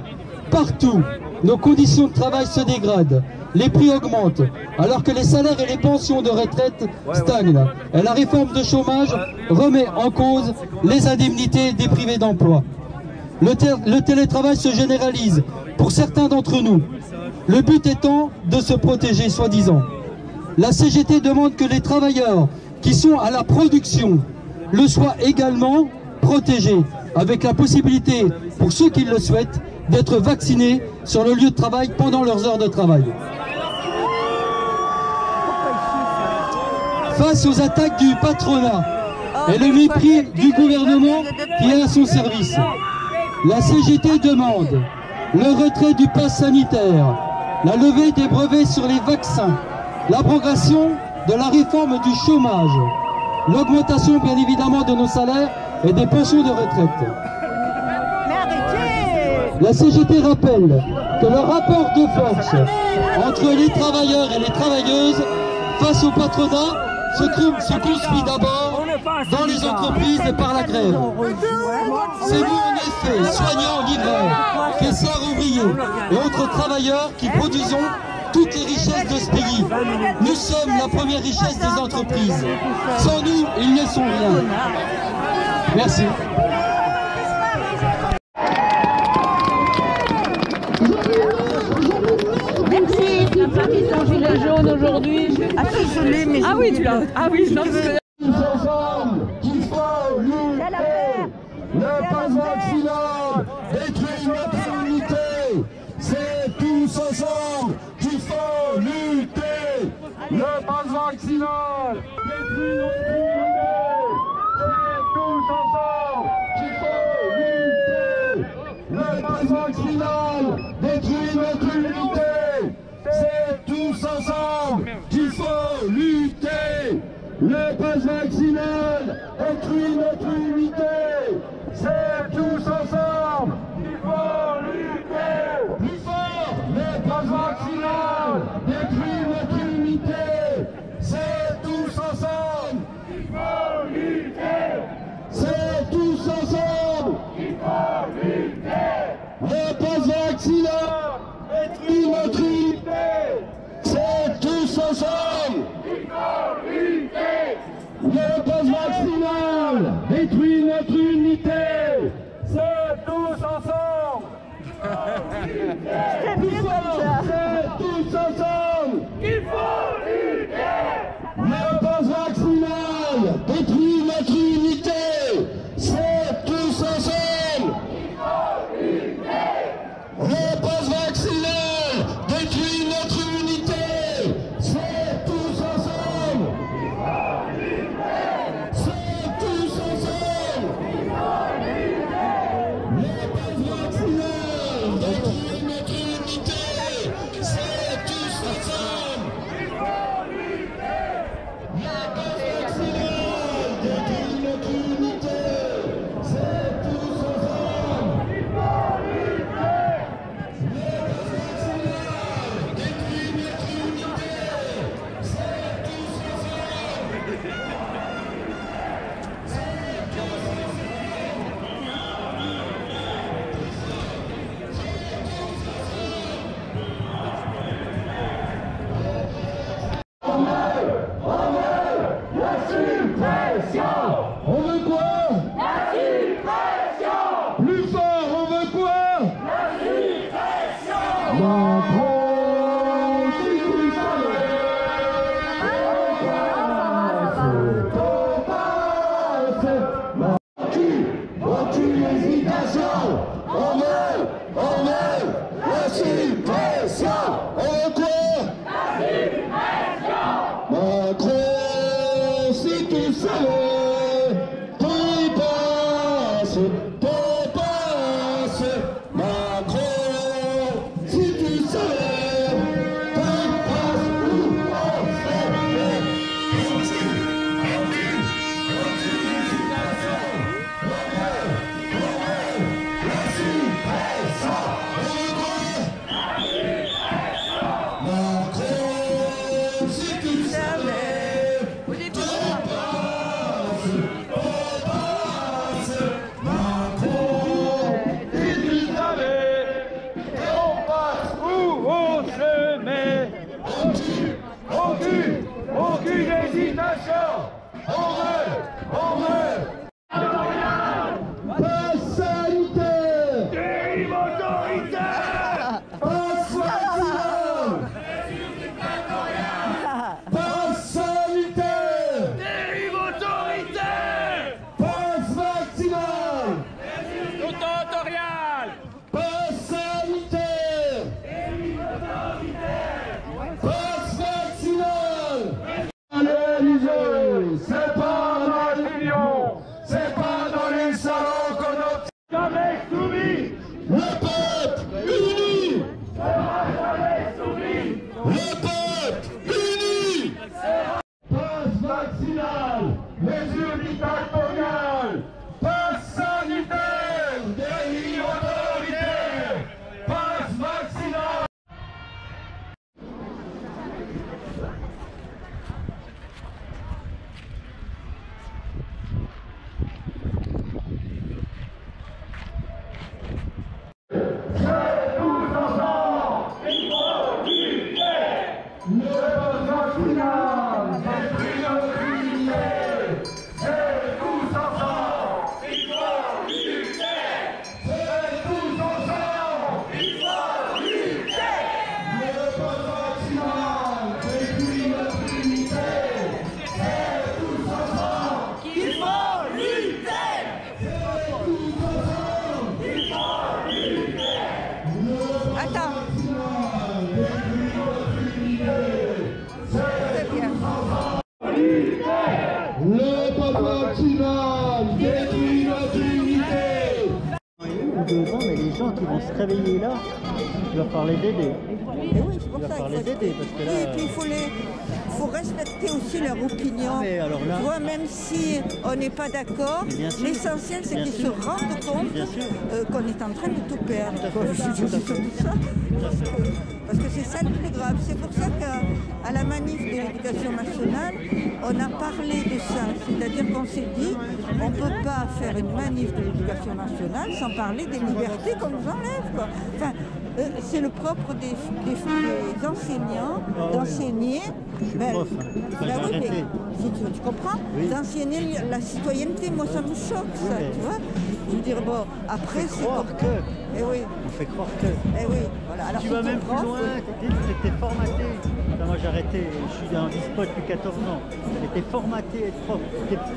S12: Partout, nos conditions de travail se dégradent, les prix augmentent, alors que les salaires et les pensions de retraite stagnent. Et la réforme de chômage remet en cause les indemnités des privés d'emploi. Le télétravail se généralise pour certains d'entre nous, le but étant de se protéger soi-disant. La CGT demande que les travailleurs qui sont à la production le soient également protégés, avec la possibilité, pour ceux qui le souhaitent, d'être vaccinés sur le lieu de travail pendant leurs heures de travail. Face aux attaques du patronat et le mépris du gouvernement qui est à son service, la CGT demande le retrait du pass sanitaire, la levée des brevets sur les vaccins, l'abrogation de la réforme du chômage, l'augmentation bien évidemment de nos salaires et des pensions de retraite. La CGT rappelle que le rapport de force entre les travailleurs et les travailleuses face au patronat se construit d'abord dans les entreprises et par la grève. C'est nous en effet, soignants, livreurs, caissières, ouvriers et autres travailleurs qui produisons toutes les richesses de ce pays. Nous sommes la première richesse des entreprises. Sans nous, ils ne sont rien. Merci.
S13: Merci. La partition gilet jaune aujourd'hui. Ah oui, tu l'as. Ah oui, non,
S9: qu'il faut lutter. Le pass vaccinal détruit notre unité. C'est tous ensemble qu'il faut lutter. Le pass vaccinal détruit notre unité. C'est tous ensemble qu'il faut lutter. Le pass vaccinal détruit notre unité. C'est tous ensemble qu'il faut lutter. Le pass vaccinal détruit notre unité. C'est tous ensemble qu'il faut lutter. Plus fort, le pass vaccinal détruit notre unité. C'est tous ensemble qu'il faut lutter. C'est tous ensemble qu'il faut lutter. Le pass vaccinal détruit notre unité. C'est tous ensemble qu'il faut lutter. Le pass vaccinal détruit notre unité. C'est tous ensemble. C'est tous ensemble qu'il faut lutter. Le pass vaccinal détruit notre unité. C'est tous ensemble qu'il faut lutter. Le pass vaccinal détruit notre unité. C'est tous ensemble qu'il faut lutter. C'est tous ensemble qu'il faut lutter. Le pass vaccinal détruit notre unité. C'est tous ensemble qu'il faut lutter. Le pass vaccinal détruit notre unité. C'est tous ensemble qu'il faut lutter. On veut quoi? La suppression. Plus fort, on veut quoi? La suppression. Macron, si tu savais. Aucune hésitation. On veut la suppression. On veut quoi? La suppression. Macron, si tu savais. Macron, si
S8: notre national détruit notre unité.
S14: Ou 2 ans, mais les gens qui vont se réveiller là, il va falloir les aider.
S7: Et oui, c'est pour
S14: Il va
S7: ça
S14: falloir les aider parce que là.
S7: Oui, et puis il faut respecter aussi leur opinion.
S14: Ah, mais alors là,
S7: tu vois, même si on n'est pas d'accord, l'essentiel c'est qu'ils se rendent compte qu'on est en train de tout perdre. Parce que c'est ça le plus grave. C'est pour ça qu'à la manif de l'éducation nationale, on a parlé de ça. C'est-à-dire qu'on s'est dit, on ne peut pas faire une manif de l'éducation nationale sans parler des libertés qu'on nous enlève, quoi. Enfin, c'est le propre des enseignants d'enseigner.
S14: Je suis prof,
S7: tu comprends, d'enseigner la citoyenneté. Moi, ça me choque, ça, tu vois. Je veux dire, bon, après, c'est
S14: croire
S7: pour
S14: que.
S7: Eh oui.
S14: On fait croire que.
S7: Eh oui, voilà. Alors,
S14: tu vas même plus loin, c'était formaté. Enfin, moi, j'ai arrêté, je suis dans l'e-sport depuis 14 ans. J'étais formaté à être prof.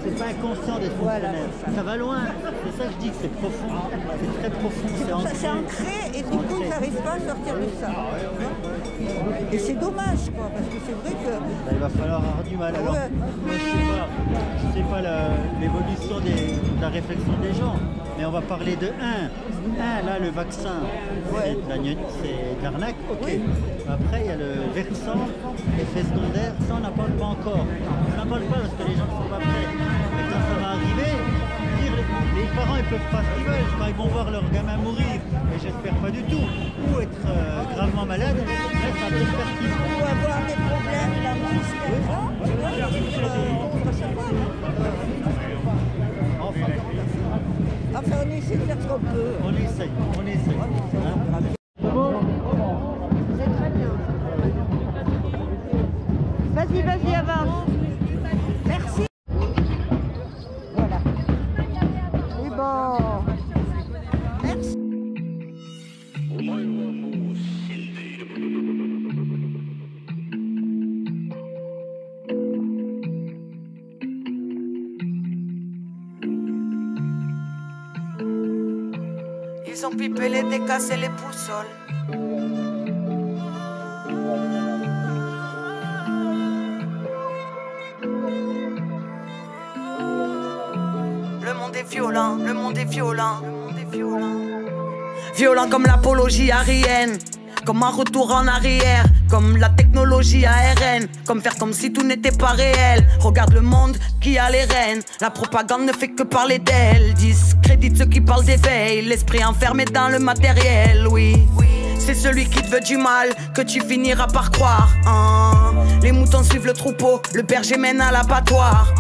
S14: C'est pas inconscient d'être fonctionnaire. Ça va loin. C'est ça que je dis, que c'est profond. C'est très profond.
S7: C'est ancré et du coup, ils n'arrivent pas à sortir de ça. Et c'est dommage, quoi, parce que c'est vrai que...
S14: il va falloir avoir du mal. Alors, moi, je sais pas l'évolution de la réflexion des gens, mais on va parler de 1, là, le vaccin, c'est de l'arnaque, ok. Après, il y a le versant, effet secondaire, ça, on n'en parle pas encore. On n'en parle pas parce que les gens ne sont pas prêts. Mais quand ça va arriver, les parents, ils peuvent faire ce qu'ils veulent. Quand ils vont voir leur gamin mourir, et j'espère pas du tout, ou être gravement malade, là, ça peut faire qui.
S7: Ou avoir des problèmes dans le système, on va savoir. Enfin, on essaie de faire ce qu'on peut.
S14: On essaye. Hein?
S7: C'est très bien. Vas-y, avance. Merci. Voilà. Et bon. Merci.
S15: Ils ont pipé les décassé les boussoles. Le monde est violent, le monde est violent, le monde est violent. Violent comme l'apologie arienne, comme un retour en arrière, comme la technologie ARN, comme faire comme si tout n'était pas réel. Regarde le monde qui a les rênes, la propagande ne fait que parler d'elle. Discrédite ceux qui parlent d'éveil, l'esprit enfermé dans le matériel, oui. C'est celui qui te veut du mal que tu finiras par croire. Les moutons suivent le troupeau, le berger mène à l'abattoir.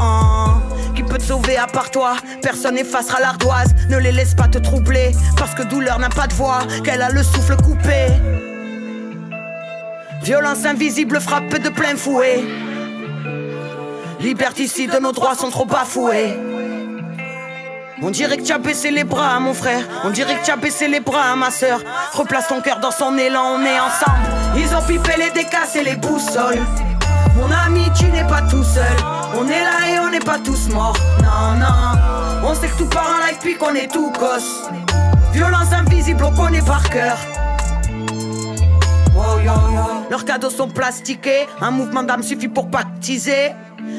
S15: Qui peut te sauver à part toi? Personne n'effacera l'ardoise. Ne les laisse pas te troubler, parce que douleur n'a pas de voix, qu'elle a le souffle coupé. Violence invisible frappe de plein fouet. Liberticide, nos droits sont trop bafoués. On dirait que tu as baissé les bras, mon frère. On dirait que tu as baissé les bras, ma soeur. Replace ton cœur dans son élan, on est ensemble. Ils ont pipé les décasses et les boussoles. Mon ami, tu n'es pas tout seul. On est là et on n'est pas tous morts. Non, non. On sait que tout part en live puis qu'on est tout gosse. Violence invisible, on connaît par cœur. Leurs cadeaux sont plastiqués. Un mouvement d'âme suffit pour baptiser.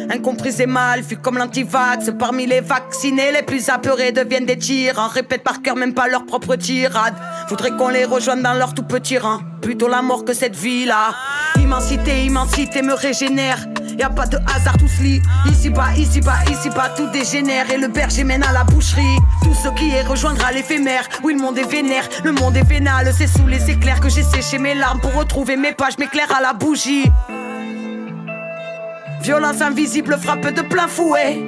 S15: Incompris et mal vu comme l'antivax. Parmi les vaccinés, les plus apeurés deviennent des tyrans. Répètent par cœur même pas leur propre tirade. Voudraient qu'on les rejoigne dans leur tout petit rang. Plutôt la mort que cette vie-là. Immensité, immensité me régénère. Y'a pas de hasard, tout se lit. Ici bas, ici bas, ici bas, tout dégénère. Et le berger mène à la boucherie. Tout ce qui est rejoindra l'éphémère. Oui, le monde est vénère, le monde est vénal. C'est sous les éclairs que j'ai séché mes larmes. Pour retrouver mes pages, m'éclaire à la bougie. Violence invisible frappe de plein fouet.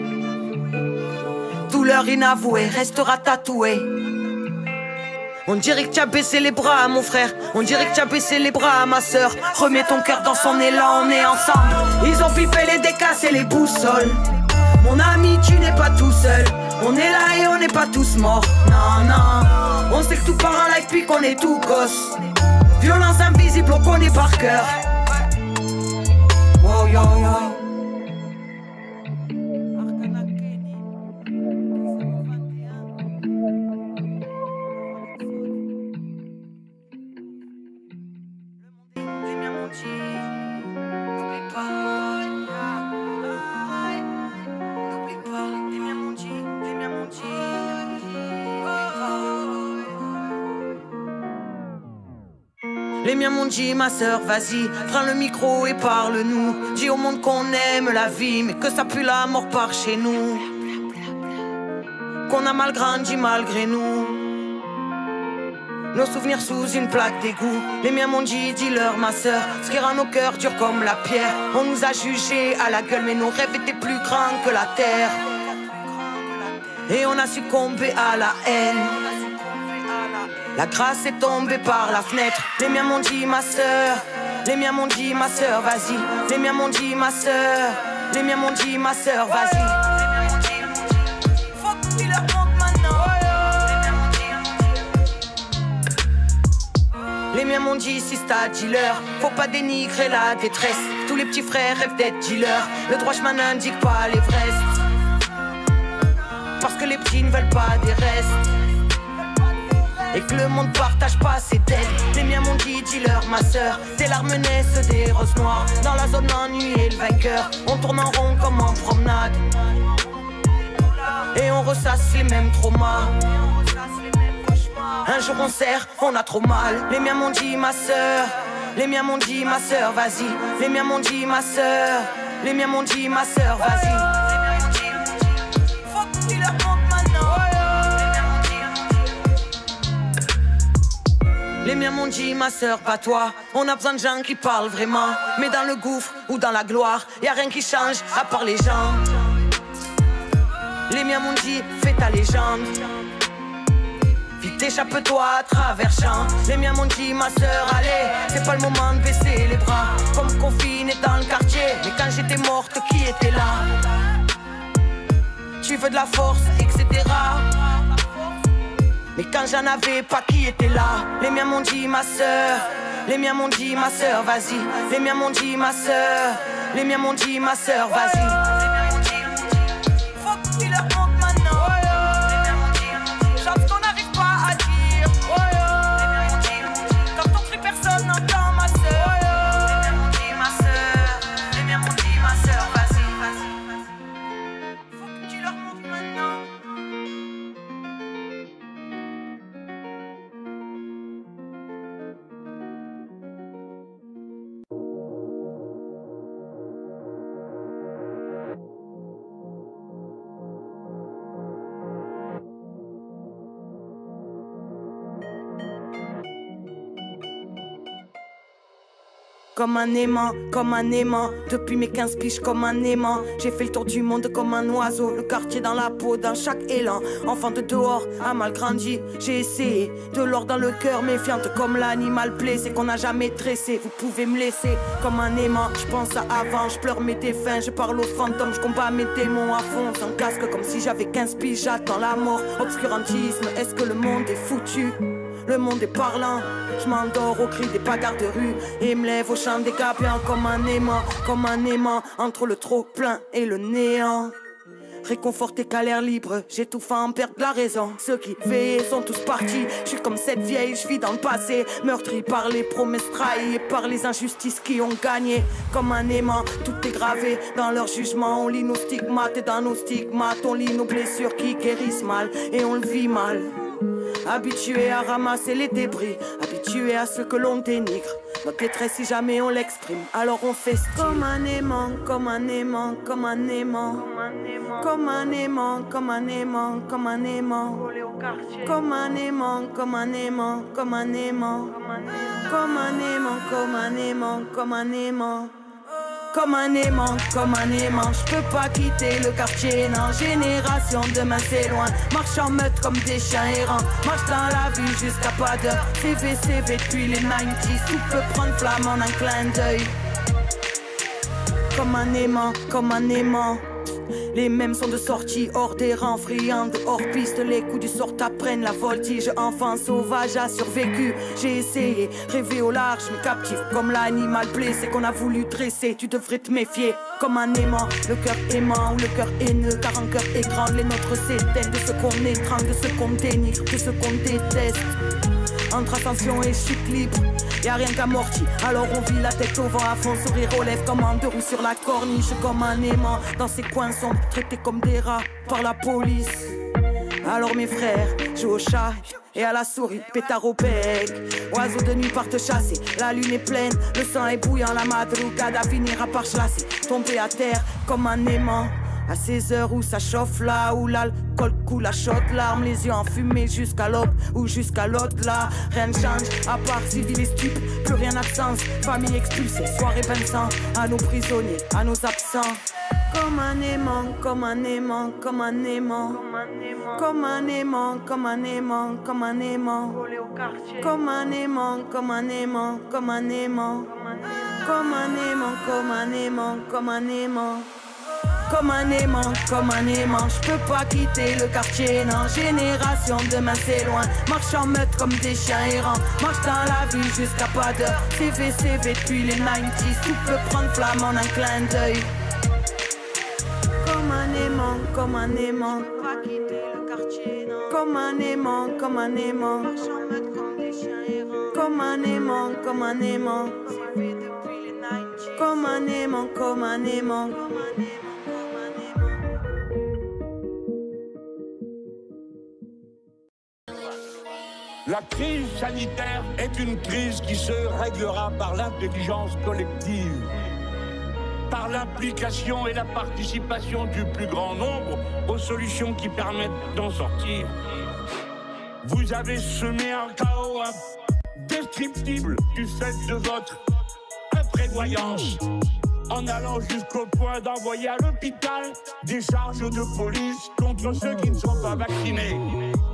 S15: Douleur inavouée restera tatouée. On dirait que tu as baissé les bras, mon frère. On dirait que tu as baissé les bras, ma soeur. Remets ton cœur dans son élan, on est ensemble. Ils ont pipé les décasses et les boussoles. Mon ami, tu n'es pas tout seul. On est là et on n'est pas tous morts. Non, non. On sait que tout part en live puis qu'on est tout gosse. Violence invisible, on connaît par cœur. Wow, yo, yo. N'oublie pas, Les miens m'ont dit, ma sœur, vas-y, prends le micro et parle-nous. Dis au monde qu'on aime la vie, mais que ça pue la mort par chez nous. Qu'on a mal grandi malgré nous. Nos souvenirs sous une plaque d'égout. Les miens m'ont dit, dis-leur ma sœur, ce qui rend nos cœurs durs comme la pierre. On nous a jugés à la gueule, mais nos rêves étaient plus grands que la terre. Et on a succombé à la haine. La grâce est tombée par la fenêtre. Les miens m'ont dit, ma sœur. Les miens m'ont dit, ma sœur, vas-y. Les miens m'ont dit, ma sœur. Les miens m'ont dit, ma sœur, vas-y. Faut que tu leur montres maintenant. Les miens m'ont dit, si c'est dealer, faut pas dénigrer la détresse. Tous les petits frères rêvent d'être dealers. Le droit chemin n'indique pas l'Everest. Parce que les petits ne veulent pas des restes. Et que le monde partage pas ses dettes. Les miens m'ont dit, dis-leur ma sœur, tes larmes naissent des roses noires. Dans la zone l'ennui et le vainqueur, on tourne en rond comme en promenade. Et on ressasse les mêmes traumas. Un jour on serre, on a trop mal. Les miens m'ont dit, ma sœur. Les miens m'ont dit, ma sœur, vas-y. Les miens m'ont dit, ma sœur. Les miens m'ont dit, ma sœur, vas-y. Faut que tu leur montres maintenant. Les miens m'ont dit, ma sœur, pas toi. On a besoin de gens qui parlent vraiment. Mais dans le gouffre ou dans la gloire, y a rien qui change à part les gens. Les miens m'ont dit, fais ta légende. Vite échappe-toi à travers champs. Les miens m'ont dit, ma sœur, allez, c'est pas le moment de baisser les bras. Comme confiné dans le quartier, mais quand j'étais morte, qui était là? Tu veux de la force, etc. Mais quand j'en avais pas, qui était là? Les miens m'ont dit, ma sœur. Les miens m'ont dit, ma sœur, vas-y. Les miens m'ont dit, ma sœur. Les miens m'ont dit, ma sœur, vas-y. Faut que tu leur montres maintenant. Chante ce qu'on n'arrive pas à dire. Quand on crie, personne n'entend, ma sœur. Les miens m'ont dit, ma sœur. Les miens m'ont dit, ma sœur, vas-y, vas-y. Faut que tu leur montres maintenant. Comme un aimant, depuis mes 15 piges comme un aimant. J'ai fait le tour du monde comme un oiseau, le quartier dans la peau dans chaque élan. Enfant de dehors, a mal grandi, j'ai essayé de l'or dans le cœur, méfiante comme l'animal blessé qu'on n'a jamais tressé. Vous pouvez me laisser comme un aimant, je pense à avant, je pleure mes défunts, je parle aux fantômes, je combats mes démons à fond, sans casque comme si j'avais 15 piges, j'attends la mort. Obscurantisme, est-ce que le monde est foutu? Le monde est parlant, je m'endors au cri des bagarres de rue et me lève au chant des gabiens comme un aimant entre le trop plein et le néant. Réconforté qu'à l'air libre, j'étouffe à en perdre la raison. Ceux qui veillaient sont tous partis, je suis comme cette vieille, je vis dans le passé. Meurtri par les promesses trahies et par les injustices qui ont gagné. Comme un aimant, tout est gravé dans leur jugement. On lit nos stigmates et dans nos stigmates on lit nos blessures qui guérissent mal et on le vit mal. Habitué à ramasser les débris, habitué à ce que l'on dénigre. Notre détresse si jamais on l'exprime, alors on fait comme un aimant, comme un aimant, comme un aimant. Comme un aimant, comme un aimant, comme un aimant. Comme un aimant, comme un aimant, comme un aimant. Comme un aimant, comme un aimant, comme un aimant. Comme un aimant, je peux pas quitter le quartier, non. Génération, demain c'est loin. Marche en meute comme des chiens errants. Marche dans la vue jusqu'à pas d'heure. CV depuis les 90s, tout peut prendre flamme en un clin d'œil. Comme un aimant, comme un aimant. Les mêmes sont de sortie hors des rangs, friands de hors piste. Les coups du sort t'apprennent la voltige. Enfant sauvage a survécu. J'ai essayé, rêvé au large, mais captif comme l'animal blessé qu'on a voulu dresser. Tu devrais te méfier. Comme un aimant, le cœur aimant ou le cœur haineux. Car un cœur égrangle les nôtres s'éteignent. De ce qu'on étrangle, de ce qu'on dénigre, de ce qu'on déteste. Entre ascension et chute libre, y'a rien qu'amorti. Alors on vit la tête au vent à fond, sourire aux lèvres comme en deux roues sur la corniche. Comme un aimant dans ces coins sombres, traités comme des rats par la police. Alors mes frères, jouent au chat, et à la souris, pétard au bec. Oiseaux de nuit partent chasser, la lune est pleine, le sang est bouillant, la madrugada finira par chlasser. Tomber à terre comme un aimant, à ces heures où ça chauffe là, où l'alcool coule à chaudes larmes, les yeux enfumés jusqu'à l'aube ou jusqu'à l'au-delà. Rien ne change, à part civil et stup, plus rien n'a de sens. Famille expulsée, soirée Vincent, à nos prisonniers, à nos absents. Comme un aimant, comme un aimant, comme un aimant, comme un aimant, comme un aimant, comme un aimant, comme un aimant, comme un aimant, comme un aimant, comme un aimant, comme un aimant, comme un aimant. Comme un aimant, comme un aimant, je peux pas quitter le quartier, non. Génération, demain c'est loin. Marche en meute comme des chiens errants. Marche dans la vie jusqu'à pas d'heure. CV depuis les 90s. Tout peut prendre flamme en un clin d'œil. Comme un aimant, comme un aimant. Pas quitter le quartier, non. Comme un aimant, comme un aimant. Marche en meute comme des chiens errants. Comme un aimant, comme un aimant. CV depuis les 90s. Comme un aimant, comme un aimant.
S1: La crise sanitaire est une crise qui se réglera par l'intelligence collective, par l'implication et la participation du plus grand nombre aux solutions qui permettent d'en sortir. Vous avez semé un chaos indescriptible du fait de votre imprévoyance, en allant jusqu'au point d'envoyer à l'hôpital des charges de police contre ceux qui ne sont pas vaccinés.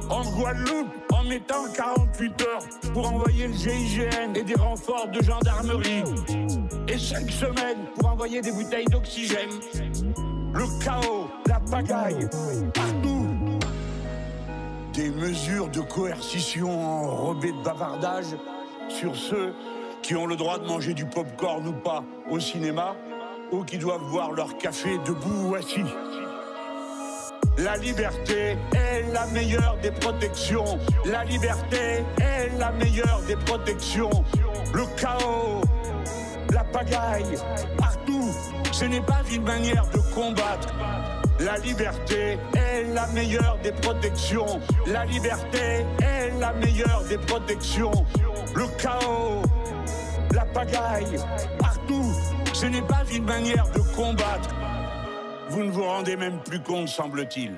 S1: En Guadeloupe, en mettant 48 heures pour envoyer le GIGN et des renforts de gendarmerie. Et 5 semaines pour envoyer des bouteilles d'oxygène. Le chaos, la pagaille, partout. Des mesures de coercition enrobées de bavardage sur ceux qui ont le droit de manger du pop-corn ou pas au cinéma, ou qui doivent boire leur café debout ou assis. La liberté est la meilleure des protections. La liberté est la meilleure des protections. Le chaos, la pagaille, partout, ce n'est pas une manière de combattre. La liberté est la meilleure des protections. La liberté est la meilleure des protections. Le chaos, la pagaille, partout, ce n'est pas une manière de combattre. Vous ne vous rendez même plus compte, semble-t-il.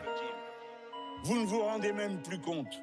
S1: Vous ne vous rendez même plus compte.